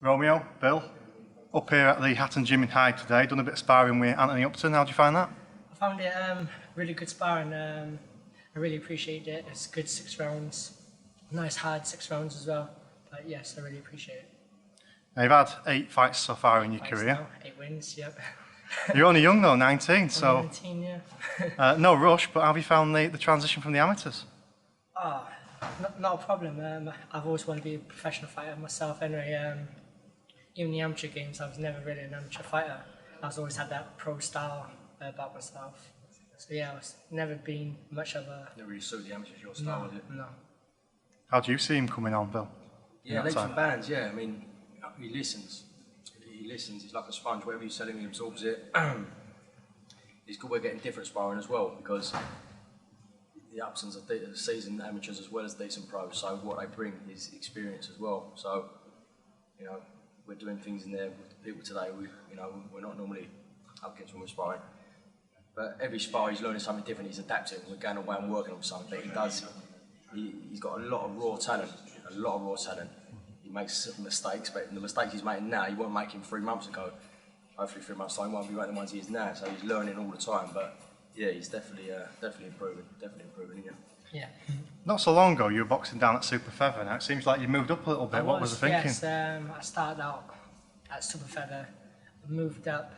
Romeo, Bill, up here at the Hatton Gym in Hyde today, done a bit of sparring with Anthony Upton. How did you find that? I found it really good sparring. I really appreciated it. It's good 6 rounds, nice hard 6 rounds as well. But yes, I really appreciate it. Now, you've had 8 fights so far in your career. Now, 8 wins, yep. You're only young though, 19, so 19, yeah. no rush, but how have you found the transition from the amateurs? Oh, not a problem. I've always wanted to be a professional fighter myself anyway. Even the amateur games, I was never really an amateur fighter. I've always had that pro style about myself. So yeah, I've never been much of a... Never really suited the amateurs, your style, was it? No. How do you see him coming on, Bill? Yeah, leaps and bounds, yeah. I mean, he listens. He listens, he's like a sponge. Whatever you tell him, he absorbs it. He's good at getting different sparring as well, because the Uptons are seasoned amateurs as well as decent pros, so what they bring is experience as well. So, you know, we're doing things in there with people today, we're not normally up against when we're sparring. But every spar he's learning something different, he's adapting, we're going away and working on something, but he's got a lot of raw talent, He makes mistakes, but the mistakes he's making now, he won't make him 3 months ago. Hopefully 3 months time, he won't be making the ones he is now, so he's learning all the time, but yeah, he's definitely improving, Yeah. Not so long ago, you were boxing down at Super Feather. Now it seems like you moved up a little bit. What was the thinking? Yes, I started out at Super Feather, moved up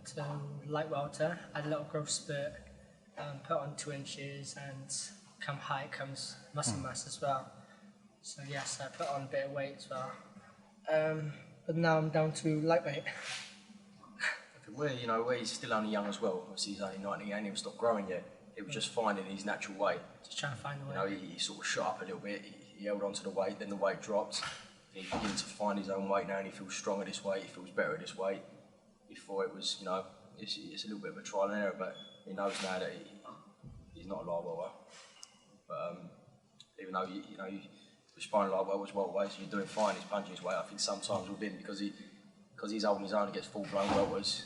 to light welter, had a little growth spurt, put on 2 inches, and come height comes muscle mass as well. So yes, I put on a bit of weight as well. But now I'm down to lightweight. Where he's still only young as well, obviously he's only 19, he ain't even stopped growing yet. It was just finding his natural weight. Just trying to find the way. He sort of shot up a little bit, he held on to the weight, then the weight dropped. He's beginning to find his own weight now, and he feels strong at this weight, he feels better at this weight. Before it was, it's a little bit of a trial and error, but he knows now that he's not a light welter. But even though he was sparring light welter, welterweight, so you're doing fine, he's punching his weight. I think sometimes with him, because he's holding his own against full-blown welters,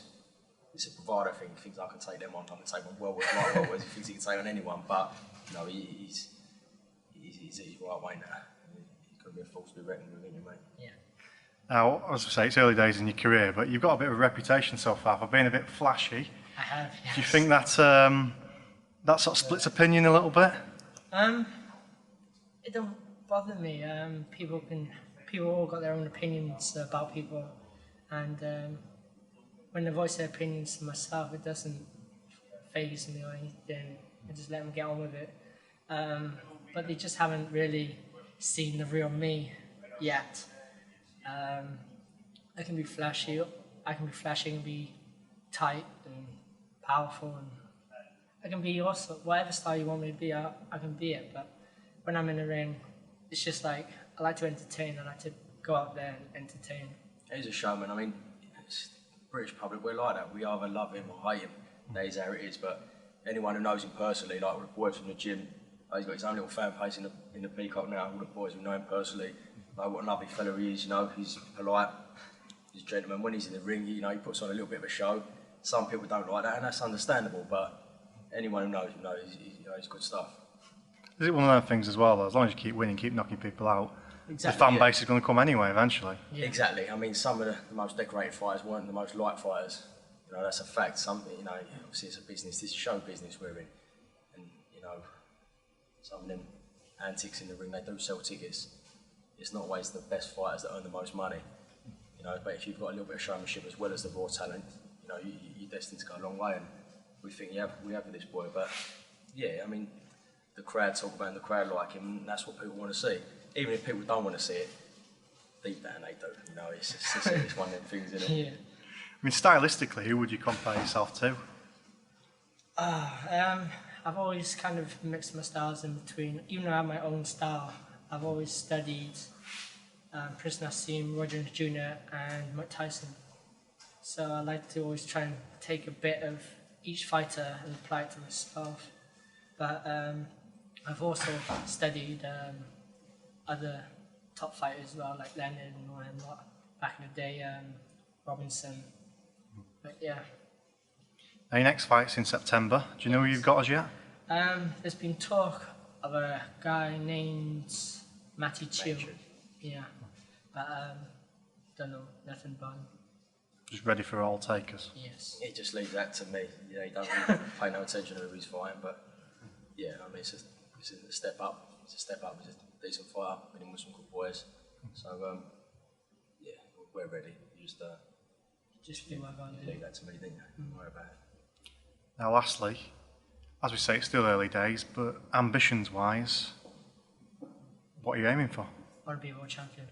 it's a bravado thing. He thinks I can take them on. I can take on well with light welters. He thinks he can take on anyone, but he's right way now. He's going to be a force to be reckoned with, mate. Yeah. Now, as I say, it's early days in your career, but you've got a bit of a reputation so far for being a bit flashy. I have. Yes. Do you think that that sort of splits opinion a little bit? It don't bother me. People all got their own opinions about people, and when they voice their opinions to myself, it doesn't faze me or anything. I just let them get on with it. But they just haven't really seen the real me yet. I can be flashy. I can be tight and powerful, and I can be also whatever style you want me to be. I can be it. But when I'm in the ring, it's just like I like to entertain. I like to go out there and entertain. He's a showman. I mean, British public, we're like that. We either love him or hate him. That is how it is. But anyone who knows him personally, like the boys from the gym, he's got his own little fan base in the Peacock now. All the boys who know him personally, like what a lovely fella he is. He's polite, he's a gentleman. When he's in the ring, he puts on a little bit of a show. Some people don't like that, and that's understandable. But anyone who knows him knows he's good stuff. Is it one of those things as well, though? As long as you keep winning, keep knocking people out, exactly, the fan base is going to come anyway eventually. Yeah. Exactly. I mean, some of the most decorated fighters weren't the most liked fighters. That's a fact. Obviously it's a business. This is show business we're in, and some of them antics in the ring, they do sell tickets. It's not always the best fighters that earn the most money. But if you've got a little bit of showmanship as well as the raw talent, you're destined to go a long way. And we think we have with this boy. But yeah, I mean, the crowd talk about him, the crowd like him, and that's what people want to see. Even if people don't want to see it, deep down they do. It's one of them things, isn't it? Yeah. I mean, stylistically, who would you compare yourself to? I've always kind of mixed my styles in between. Even though I have my own style, I've always studied Chris Nassim, Roger Jr. and Mike Tyson. So I like to always try and take a bit of each fighter and apply it to myself. But I've also studied other top fighters as well, like Leonard and all them lot back in the day, Robinson. But yeah. Now your next fight's in September. Do you know who you've got as yet? There's been talk of a guy named Matty Chiu. Yeah. But don't know nothing about him. Just ready for all takers. Yes. He just leaves that to me. You know, he doesn't really pay no attention to who he's fighting, but yeah, I mean, it's a step up. It's a step up. He's a decent fighter, been in with some good boys. So yeah, we're ready. You Just feel like I do. leave that to me, then don't worry about it. Now, lastly, as we say, it's still early days, but ambitions-wise, what are you aiming for? I want to be a world champion.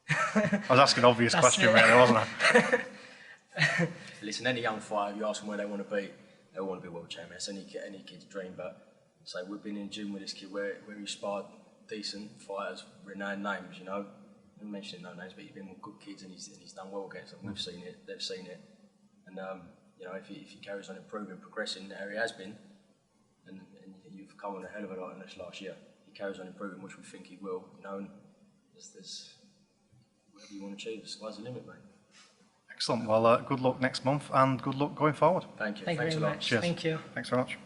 I was asking an obvious question, really, wasn't I? Listen, any young fighter, you ask them where they want to be, they all want to be world champion. That's any kid's dream. But so we've been in the gym with this kid where he sparred decent fighters, renowned names. You know, I'm mentioning no names, but he's been with good kids and he's done well against them. We've seen it, they've seen it, and you know, if he carries on improving, progressing how he has been, and you've come on a hell of a lot in this last year. He carries on improving, which we think he will. You know, and there's whatever you want to achieve, the sky's the limit, mate. Excellent. Well, good luck next month and good luck going forward. Thank you. Thank you Thanks very a lot. much. Cheers. Thank you. Thanks very much.